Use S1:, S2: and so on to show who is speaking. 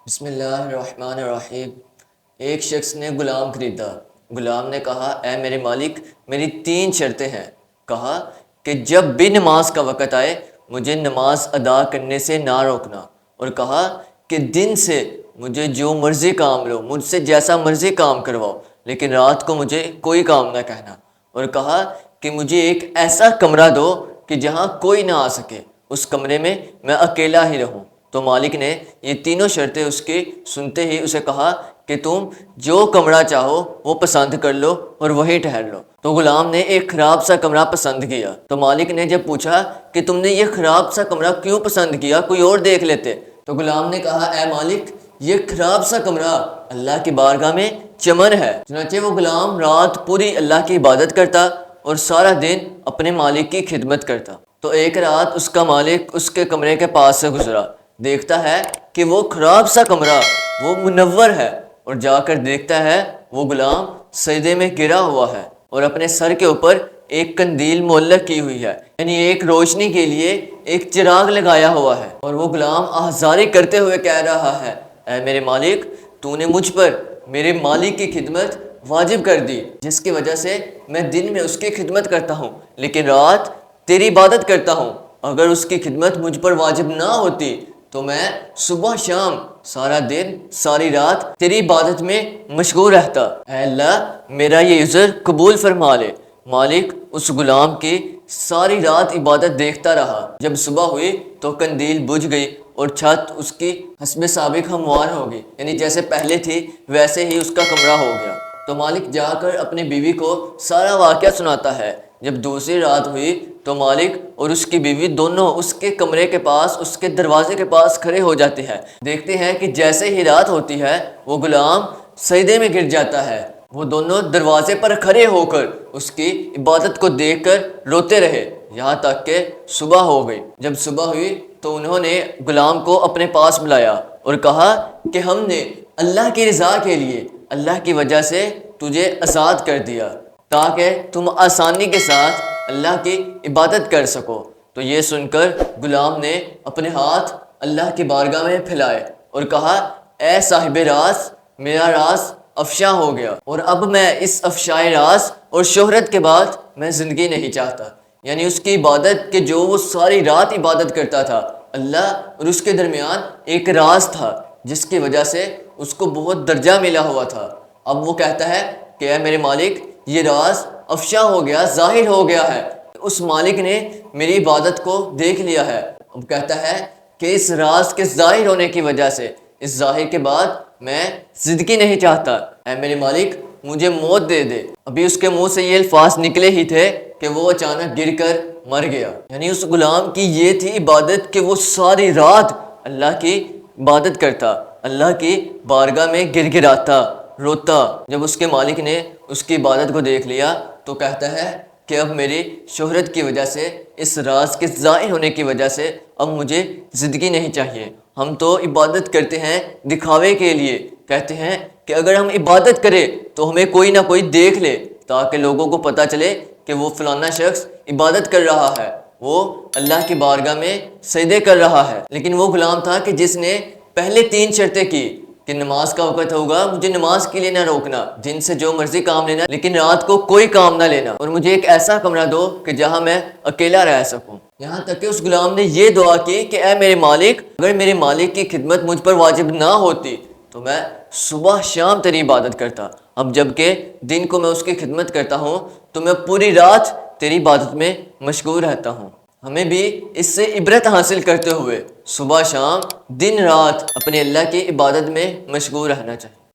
S1: بسم اللہ الرحمن الرحیم۔ ایک شخص نے غلام خریدا۔ غلام نے کہا، اے میرے مالک، میری 3 شرطیں ہیں۔ کہا کہ جب بھی نماز کا وقت آئے مجھے نماز ادا کرنے سے نہ روکنا، اور کہا کہ دن سے مجھے جو مرضی کام لو، مجھ سے جیسا مرضی کام کرواؤ، لیکن رات کو مجھے کوئی کام نہ کہنا، اور کہا کہ مجھے ایک ایسا کمرہ دو کہ جہاں کوئی نہ آ سکے، اس کمرے میں میں اکیلا ہی رہوں۔ تو مالک نے یہ تینوں شرطیں اس کی سنتے ہی اسے کہا کہ تم جو کمرہ چاہو وہ پسند کر لو اور وہیں ٹھہر لو۔ تو غلام نے ایک خراب سا کمرہ پسند کیا۔ تو مالک نے جب پوچھا کہ تم نے یہ خراب سا کمرہ کیوں پسند کیا، کوئی اور دیکھ لیتے؟ تو غلام نے کہا، اے مالک، یہ خراب سا کمرہ اللہ کی بارگاہ میں چمن ہے۔ چنانچہ وہ غلام رات پوری اللہ کی عبادت کرتا اور سارا دن اپنے مالک کی خدمت کرتا۔ تو ایک رات اس کا مالک اس کے کمرے کے پاس سے گزرا، دیکھتا ہے کہ وہ خراب سا کمرہ وہ منور ہے، اور جا کر دیکھتا ہے وہ غلام سجدے میں گرا ہوا ہے اور اپنے سر کے اوپر ایک قندیل معلق کی ہوئی ہے، یعنی ایک روشنی کے لیے ایک چراغ لگایا ہوا ہے، اور وہ غلام آہذاری کرتے ہوئے کہہ رہا ہے، اے میرے مالک، تو نے مجھ پر میرے مالک کی خدمت واجب کر دی، جس کی وجہ سے میں دن میں اس کی خدمت کرتا ہوں لیکن رات تیری عبادت کرتا ہوں۔ اگر اس کی خدمت مجھ پر واجب نہ ہوتی تو میں صبح شام سارا دن ساری رات تیری عبادت میں مشغول رہتا۔ اے اللہ، میرا یہ عذر قبول فرما لے۔ مالک اس غلام کی ساری رات عبادت دیکھتا رہا۔ جب صبح ہوئی تو قندیل بجھ گئی اور چھت اس کی حسب سابق ہموار ہو گئی، یعنی جیسے پہلے تھی ویسے ہی اس کا کمرہ ہو گیا۔ تو مالک جا کر اپنی بیوی کو سارا واقعہ سناتا ہے۔ جب دوسری رات ہوئی تو مالک اور اس کی بیوی دونوں اس کے کمرے کے پاس، اس کے دروازے کے پاس کھڑے ہو جاتے ہیں۔ دیکھتے ہیں کہ جیسے ہی رات ہوتی ہے وہ غلام سجدے میں گر جاتا ہے۔ وہ دونوں دروازے پر کھڑے ہو کر اس کی عبادت کو دیکھ کر روتے رہے یہاں تک کہ صبح ہو گئی۔ جب صبح ہوئی تو انہوں نے غلام کو اپنے پاس بلایا اور کہا کہ ہم نے اللہ کی رضا کے لیے، اللہ کی وجہ سے تجھے آزاد کر دیا تاکہ تم آسانی کے ساتھ اللہ کی عبادت کر سکو۔ تو یہ سن کر غلام نے اپنے ہاتھ اللہ کی بارگاہ میں پھیلائے اور کہا، اے صاحب راز، میرا راز افشا ہو گیا، اور اب میں اس افشائے راز اور شہرت کے بعد میں زندگی نہیں چاہتا۔ یعنی اس کی عبادت کہ جو وہ ساری رات عبادت کرتا تھا، اللہ اور اس کے درمیان ایک راز تھا جس کی وجہ سے اس کو بہت درجہ ملا ہوا تھا۔ اب وہ کہتا ہے کہ اے میرے مالک، یہ راز افشا ہو گیا، ظاہر ہو گیا ہے، اس مالک نے میری عبادت کو دیکھ لیا ہے۔ اب کہتا ہے کہ اس راز کے ظاہر ہونے کی وجہ سے اس ظاہر کے بعد میں زندگی نہیں چاہتا، اے میرے مالک مجھے موت دے دے۔ ابھی اس کے منہ سے یہ الفاظ نکلے ہی تھے کہ وہ اچانک گر کر مر گیا۔ یعنی اس غلام کی یہ تھی عبادت کہ وہ ساری رات اللہ کی عبادت کرتا، اللہ کی بارگاہ میں گر گراتا، روتا۔ جب اس کے مالک نے اس کی عبادت کو دیکھ لیا تو کہتا ہے کہ اب میری شہرت کی وجہ سے، اس راز کے ظاہر ہونے کی وجہ سے اب مجھے زندگی نہیں چاہیے۔ ہم تو عبادت کرتے ہیں دکھاوے کے لیے، کہتے ہیں کہ اگر ہم عبادت کریں تو ہمیں کوئی نہ کوئی دیکھ لے تاکہ لوگوں کو پتہ چلے کہ وہ فلانا شخص عبادت کر رہا ہے، وہ اللہ کی بارگاہ میں سجدے کر رہا ہے۔ لیکن وہ غلام تھا کہ جس نے پہلے 3 شرطیں کی کہ نماز کا وقت ہوگا مجھے نماز کے لیے نہ روکنا، دن سے جو مرضی کام لینا لیکن رات کو کوئی کام نہ لینا، اور مجھے ایک ایسا کمرہ دو کہ جہاں میں اکیلا رہ سکوں۔ یہاں تک کہ اس غلام نے یہ دعا کی کہ اے میرے مالک، اگر میرے مالک کی خدمت مجھ پر واجب نہ ہوتی تو میں صبح شام تیری عبادت کرتا، اب جب کہ دن کو میں اس کی خدمت کرتا ہوں تو میں پوری رات تیری عبادت میں مشغول رہتا ہوں۔ ہمیں بھی اس سے عبرت حاصل کرتے ہوئے صبح شام دن رات اپنے اللہ کی عبادت میں مشغول رہنا چاہیے۔